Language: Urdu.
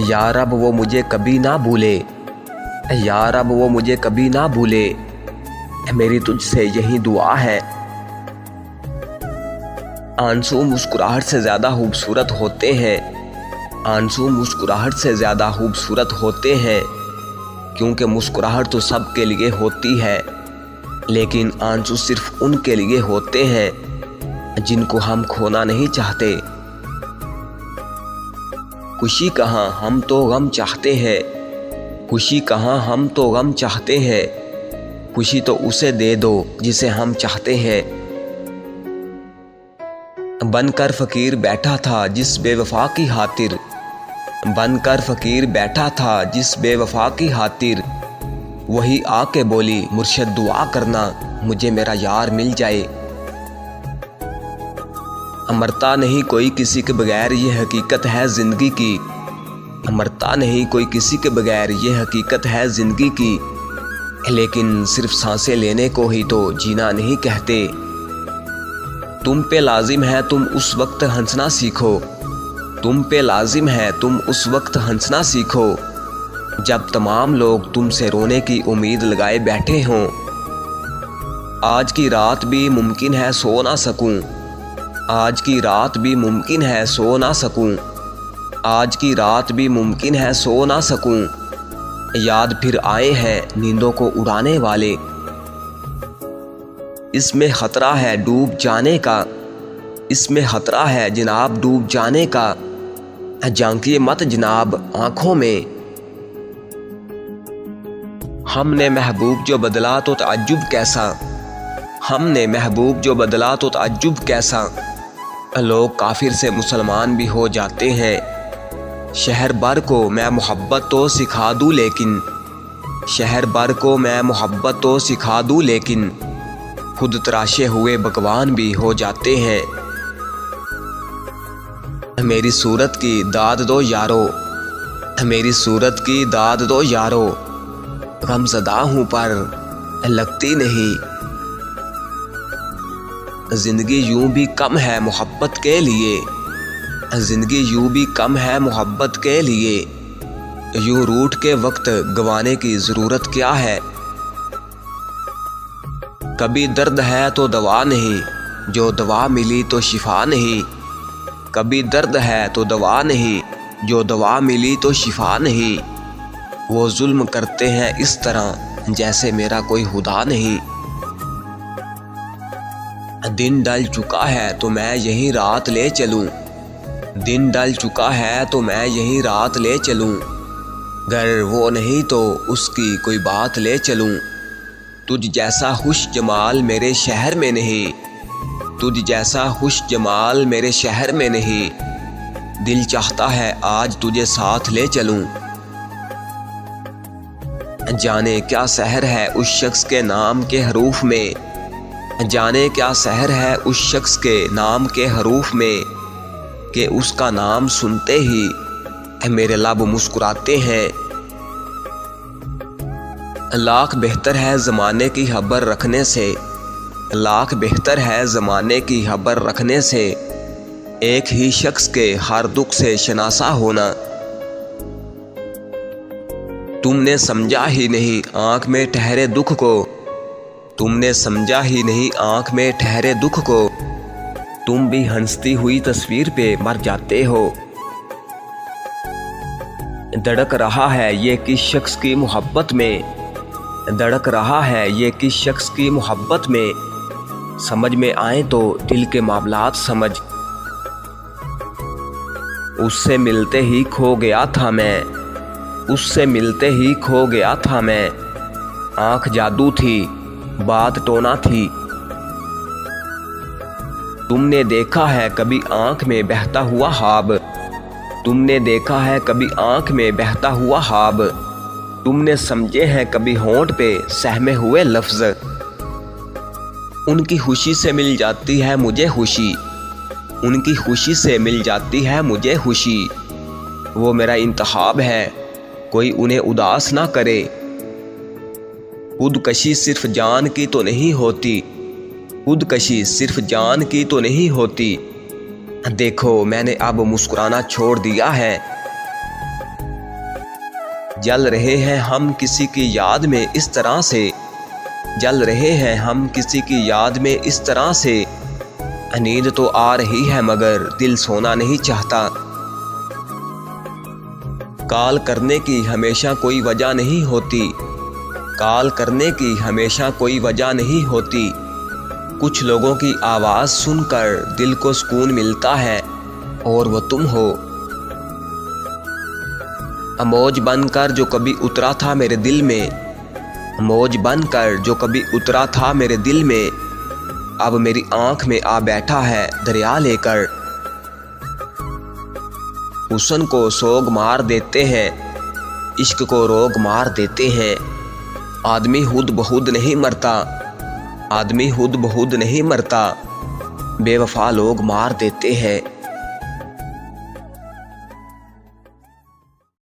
یا رب وہ مجھے کبھی نہ بھولے، یا رب وہ مجھے کبھی نہ بھولے، میری تجھ سے یہی دعا ہے۔ آنسو مسکراہٹ سے زیادہ خوبصورت ہوتے ہیں، آنسو مسکراہٹ سے زیادہ خوبصورت ہوتے ہیں، کیونکہ مسکراہٹ تو سب کے لیے ہوتی ہے، لیکن آنسو صرف ان کے لیے ہوتے ہیں جن کو ہم کھونا نہیں چاہتے۔ خوشی کہاں ہم تو غم چاہتے ہیں، خوشی کہاں ہم تو غم چاہتے ہیں، خوشی تو اسے دے دو جسے ہم چاہتے ہیں۔ بن کر فقیر بیٹھا تھا جس بے وفا کی خاطر، بن کر فقیر بیٹھا تھا جس بے وفا کی خاطر، وہی آ کے بولی مرشد دعا کرنا مجھے میرا یار مل جائے۔ مرتا نہیں کوئی کسی کے بغیر یہ حقیقت ہے زندگی کی، مرتا نہیں کوئی کسی کے بغیر یہ حقیقت ہے زندگی کی، لیکن صرف سانسیں لینے کو ہی تو جینا نہیں کہتے۔ تم پہ لازم ہے تم اس وقت ہنسنا سیکھو، تم پہ لازم ہے تم اس وقت ہنسنا سیکھو جب تمام لوگ تم سے رونے کی امید لگائے بیٹھے ہوں۔ آج کی رات بھی ممکن ہے سو نہ سکوں، آج کی رات بھی ممکن ہے سو نہ سکوں، آج کی رات بھی ممکن ہے سو نہ سکوں، یاد پھر آئے ہیں نیندوں کو اڑانے والے۔ اس میں خطرہ ہے ڈوب جانے کا، اس میں خطرہ ہے جناب ڈوب جانے کا، جھانکیے مت جناب آنکھوں میں۔ ہم نے محبوب جو بدلا تو تعجب کیسا، ہم نے محبوب جو بدلا تو تعجب کیسا، لوگ کافر سے مسلمان بھی ہو جاتے ہیں۔ شہر بر کو میں محبت تو سکھا دوں لیکن، شہر بر کو میں محبت تو سکھا دوں لیکن، خود تراشے ہوئے بھگوان بھی ہو جاتے ہیں۔ میری صورت کی داد دو یارو، میری صورت کی داد دو یارو، غم زدہ ہوں پر لگتی نہیں۔ زندگی یوں بھی کم ہے محبت کے لیے، زندگی یوں بھی کم ہے محبت کے لیے، یوں روٹ کے وقت گوانے کی ضرورت کیا ہے۔ کبھی درد ہے تو دوا نہیں، جو دوا ملی تو شفا نہیں، کبھی درد ہے تو دوا نہیں، جو دوا ملی تو شفا نہیں، وہ ظلم کرتے ہیں اس طرح جیسے میرا کوئی خدا نہیں۔ دن ڈل چکا ہے تو میں یہی رات لے چلوں، دن ڈل چکا ہے تو میں یہی رات لے چلوں، گر وہ نہیں تو اس کی کوئی بات لے چلوں۔ تجھ جیسا خوش جمال میرے شہر میں نہیں، تجھ جیسا خوش جمال میرے شہر میں نہیں، دل چاہتا ہے آج تجھے ساتھ لے چلوں۔ جانے کیا سحر ہے اس شخص کے نام کے حروف میں، جانے کیا سحر ہے اس شخص کے نام کے حروف میں، کہ اس کا نام سنتے ہی میرے لب مسکراتے ہیں۔ لاکھ بہتر ہے زمانے کی خبر رکھنے سے، لاکھ بہتر ہے زمانے کی خبر رکھنے سے، ایک ہی شخص کے ہر دکھ سے شناسا ہونا۔ تم نے سمجھا ہی نہیں آنکھ میں ٹھہرے دکھ کو، تم نے سمجھا ہی نہیں آنکھ میں ٹھہرے دکھ کو، تم بھی ہنستی ہوئی تصویر پہ مر جاتے ہو۔ دھڑک رہا ہے یہ کس شخص کی محبت میں، دھڑک رہا ہے یہ کس شخص کی محبت میں، سمجھ میں آئیں تو دل کے معاملات سمجھ۔ اس سے ملتے ہی کھو گیا تھا میں، اس سے ملتے ہی کھو گیا تھا میں، آنکھ جادو تھی بات ٹونا تھی۔ تم نے دیکھا ہے کبھی آنکھ میں بہتا ہوا خواب، تم نے دیکھا ہے کبھی آنکھ میں بہتا ہوا خواب، تم نے سمجھے ہیں کبھی ہونٹ پہ سہمے ہوئے لفظ۔ ان کی خوشی سے مل جاتی ہے مجھے خوشی، ان کی خوشی سے مل جاتی ہے مجھے خوشی، وہ میرا انتخاب ہے کوئی انہیں اداس نہ کرے۔ خودکشی صرف جان کی تو نہیں ہوتی، خودکشی صرف جان کی تو نہیں ہوتی، دیکھو میں نے اب مسکرانا چھوڑ دیا ہے۔ جل رہے ہیں ہم کسی کی یاد میں اس طرح سے، جل رہے ہیں ہم کسی کی یاد میں اس طرح سے، نیند تو آ رہی ہے مگر دل سونا نہیں چاہتا۔ کال کرنے کی ہمیشہ کوئی وجہ نہیں ہوتی، کال کرنے کی ہمیشہ کوئی وجہ نہیں ہوتی، کچھ لوگوں کی آواز سن کر دل کو سکون ملتا ہے اور وہ تم ہو۔ موج بن کر جو کبھی اترا تھا میرے دل میں، موج بن کر جو کبھی اترا تھا میرے دل میں، اب میری آنکھ میں آ بیٹھا ہے دریا لے کر۔ حسن کو سوگ مار دیتے ہیں، عشق کو روگ مار دیتے ہیں، آدمی خود بخود نہیں مرتا، آدمی خود بخود نہیں مرتا، بے وفا لوگ مار دیتے ہیں۔